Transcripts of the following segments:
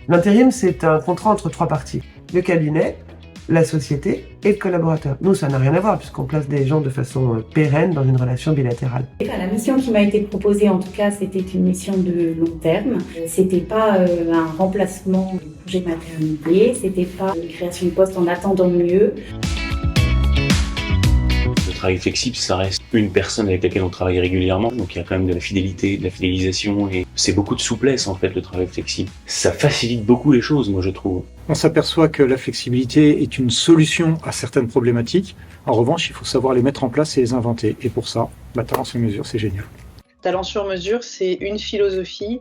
L'intérim, c'est un contrat entre trois parties. Le cabinet, la société et le collaborateur. Nous, ça n'a rien à voir puisqu'on place des gens de façon pérenne dans une relation bilatérale. La mission qui m'a été proposée, en tout cas, c'était une mission de long terme. C'était pas un remplacement du congé maternité, c'était pas une création de poste en attendant mieux. Le travail flexible, ça reste une personne avec laquelle on travaille régulièrement, donc il y a quand même de la fidélité, de la fidélisation, et c'est beaucoup de souplesse en fait le travail flexible. Ça facilite beaucoup les choses, moi je trouve. On s'aperçoit que la flexibilité est une solution à certaines problématiques. En revanche, il faut savoir les mettre en place et les inventer. Et pour ça, Talent sur mesure, c'est génial. Talent sur mesure, c'est une philosophie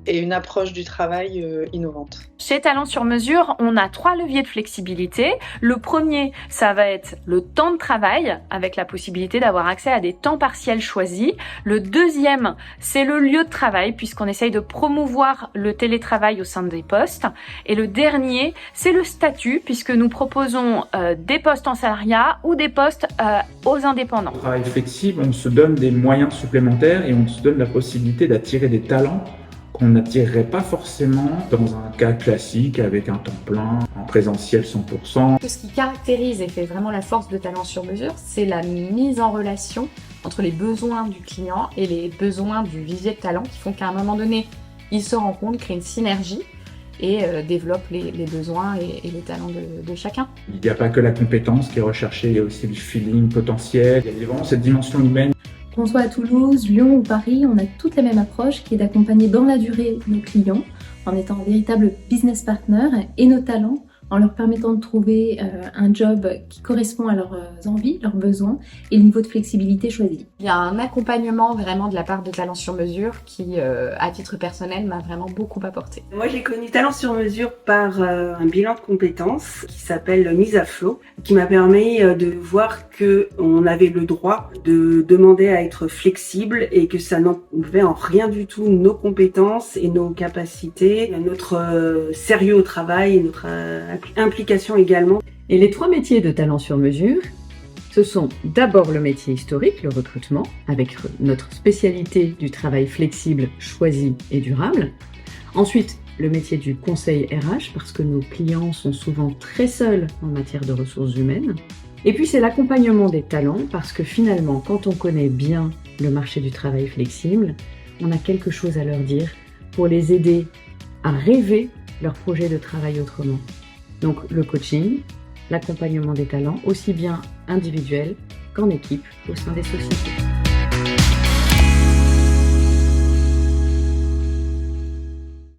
et une approche du travail innovante. Chez Talent sur mesure, on a 3 leviers de flexibilité. Le premier, ça va être le temps de travail, avec la possibilité d'avoir accès à des temps partiels choisis. Le deuxième, c'est le lieu de travail, puisqu'on essaye de promouvoir le télétravail au sein des postes. Et le dernier, c'est le statut, puisque nous proposons des postes en salariat ou des postes aux indépendants. Au travail flexible, on se donne des moyens supplémentaires et on se donne la possibilité d'attirer des talents qu'on n'attirerait pas forcément dans un cas classique avec un temps plein, en présentiel 100%. Ce qui caractérise et fait vraiment la force de Talent sur mesure, c'est la mise en relation entre les besoins du client et les besoins du vivier de talent qui font qu'à un moment donné, ils se rencontrent, créent une synergie et développent les besoins et les talents de chacun. Il n'y a pas que la compétence qui est recherchée, il y a aussi le feeling potentiel, il y a vraiment cette dimension humaine. Qu'on soit à Toulouse, Lyon ou Paris, on a toute la même approche qui est d'accompagner dans la durée nos clients en étant un véritable business partner et nos talents en leur permettant de trouver un job qui correspond à leurs envies, leurs besoins et le niveau de flexibilité choisi. Il y a un accompagnement vraiment de la part de Talent sur mesure qui, à titre personnel, m'a vraiment beaucoup apporté. Moi, j'ai connu Talent sur mesure par un bilan de compétences qui s'appelle Mise à flot, qui m'a permis de voir que on avait le droit de demander à être flexible et que ça n'enlevait en rien du tout nos compétences et nos capacités, notre sérieux au travail et notre implication également. Et les 3 métiers de Talent sur mesure, ce sont d'abord le métier historique, le recrutement, avec notre spécialité du travail flexible, choisi et durable. Ensuite, le métier du conseil RH, parce que nos clients sont souvent très seuls en matière de ressources humaines. Et puis c'est l'accompagnement des talents, parce que finalement, quand on connaît bien le marché du travail flexible, on a quelque chose à leur dire pour les aider à rêver leur projet de travail autrement. Donc le coaching, l'accompagnement des talents, aussi bien individuel qu'en équipe au sein des sociétés.